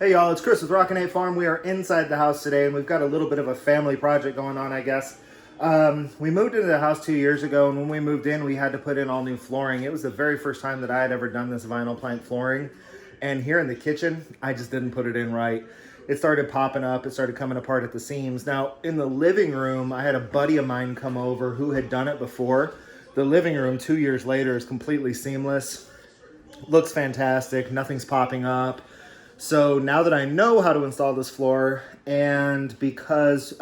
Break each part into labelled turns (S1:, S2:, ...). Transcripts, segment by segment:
S1: Hey y'all, it's Chris with Rockin Farm. We are inside the house today and we've got a little bit of a family project going on, I guess. We moved into the house 2 years ago, and when we moved in, we had to put in all new flooring. It was the very first time that I had ever done this vinyl plank flooring. And here in the kitchen, I just didn't put it in right. It started popping up, it started coming apart at the seams. Now, in the living room, I had a buddy of mine come over who had done it before. The living room 2 years later is completely seamless. Looks fantastic, nothing's popping up. So now that I know how to install this floor, and because, with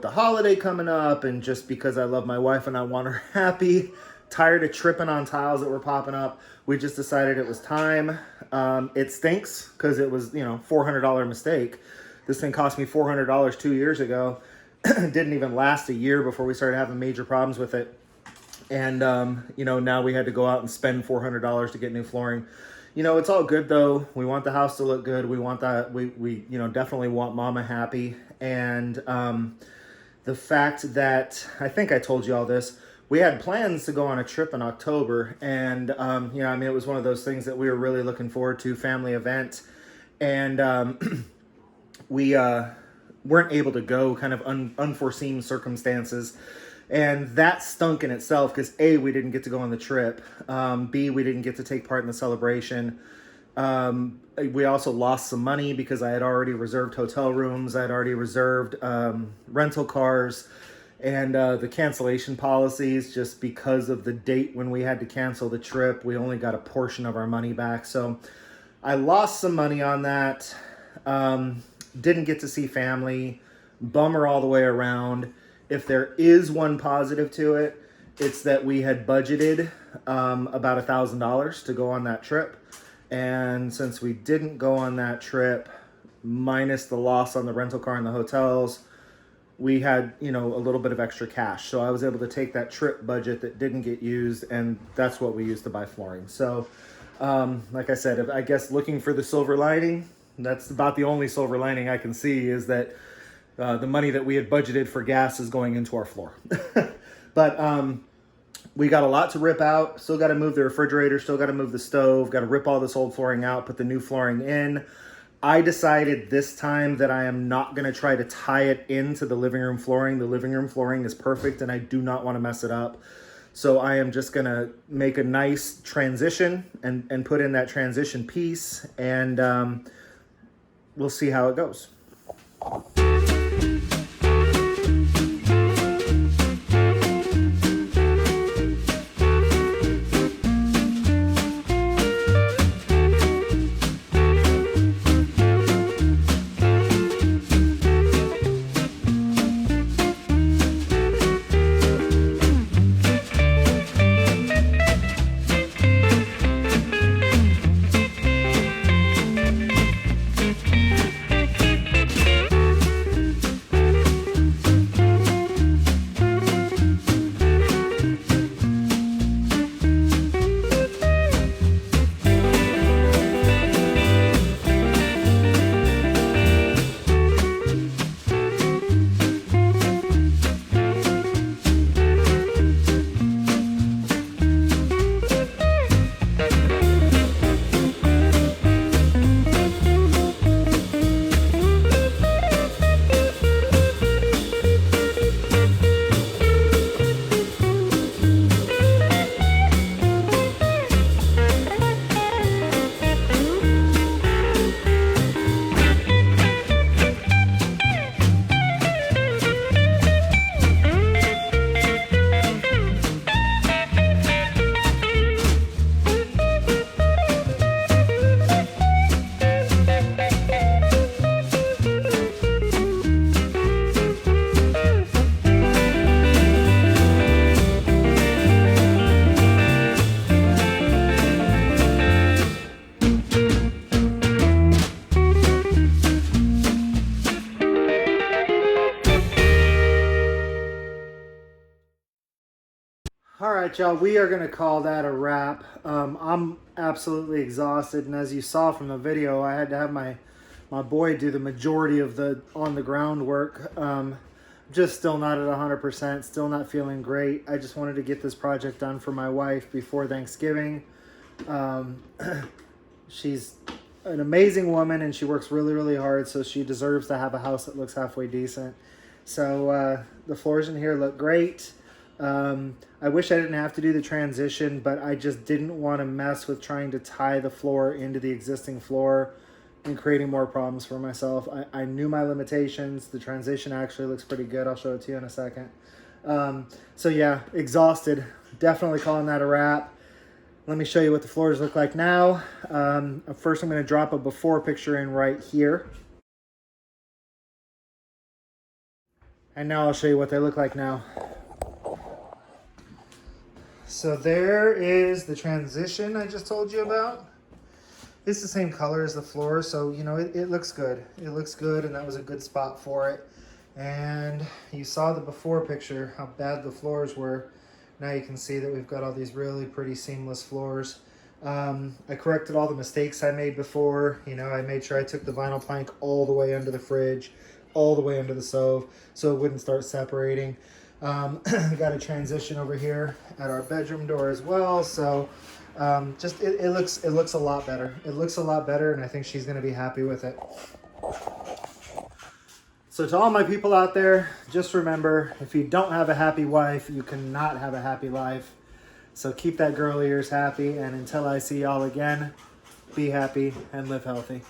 S1: the holiday coming up, and just because I love my wife and I want her happy, tired of tripping on tiles that were popping up, we just decided it was time. It stinks because it was, $400 mistake. This thing cost me $400 2 years ago. Didn't even last a year before we started having major problems with it. And, now we had to go out and spend $400 to get new flooring. It's all good though. We want the house to look good. We want that. We definitely want Mama happy. And the fact that, I think I told you all this, we had plans to go on a trip in October. And, it was one of those things that we were really looking forward to, family event. And we weren't able to go, kind of unforeseen circumstances. And that stunk in itself because A, we didn't get to go on the trip. B, we didn't get to take part in the celebration. We also lost some money because I had already reserved hotel rooms. I had already reserved rental cars. And the cancellation policies, just because of the date when we had to cancel the trip, we only got a portion of our money back. So I lost some money on that. Didn't get to see family. Bummer all the way around. If there is one positive to it, it's that we had budgeted about $1,000 to go on that trip. And since we didn't go on that trip, minus the loss on the rental car and the hotels, we had, a little bit of extra cash. So I was able to take that trip budget that didn't get used, and that's what we used to buy flooring. So, like I said, I guess looking for the silver lining, that's about the only silver lining I can see, is that the money that we had budgeted for gas is going into our floor. But we got a lot to rip out. Still got to move the refrigerator. Still got to move the stove. Got to rip all this old flooring out, put the new flooring in. I decided this time that I am not going to try to tie it into the living room flooring. The living room flooring is perfect, and I do not want to mess it up. So I am just going to make a nice transition and put in that transition piece, and we'll see how it goes. All right, y'all, we are going to call that a wrap. I'm absolutely exhausted, and as you saw from the video, I had to have my boy do the majority of the on-the-ground work. Just still not at 100%, still not feeling great. I just wanted to get this project done for my wife before Thanksgiving. She's an amazing woman, and she works really, really hard, so she deserves to have a house that looks halfway decent. So the floors in here look great. I wish I didn't have to do the transition, but I just didn't want to mess with trying to tie the floor into the existing floor and creating more problems for myself. I knew my limitations. The transition actually looks pretty good. I'll show it to you in a second. So yeah, exhausted. Definitely calling that a wrap. Let me show you what the floors look like now. First, I'm going to drop a before picture in right here. And now I'll show you what they look like now. So there is the transition I just told you about. It's the same color as the floor, so you know it looks good. It looks good, and that was a good spot for it. And you saw the before picture, how bad the floors were. Now you can see that we've got all these really pretty seamless floors. I corrected all the mistakes I made before. You know, I made sure I took the vinyl plank all the way under the fridge, all the way under the stove, so it wouldn't start separating. Got a transition over here at our bedroom door as well. So just it looks a lot better. It looks a lot better, and I think she's going to be happy with it. So to all my people out there, just remember, if you don't have a happy wife, you cannot have a happy life. So keep that girl of yours happy, and until I see y'all again, be happy and live healthy.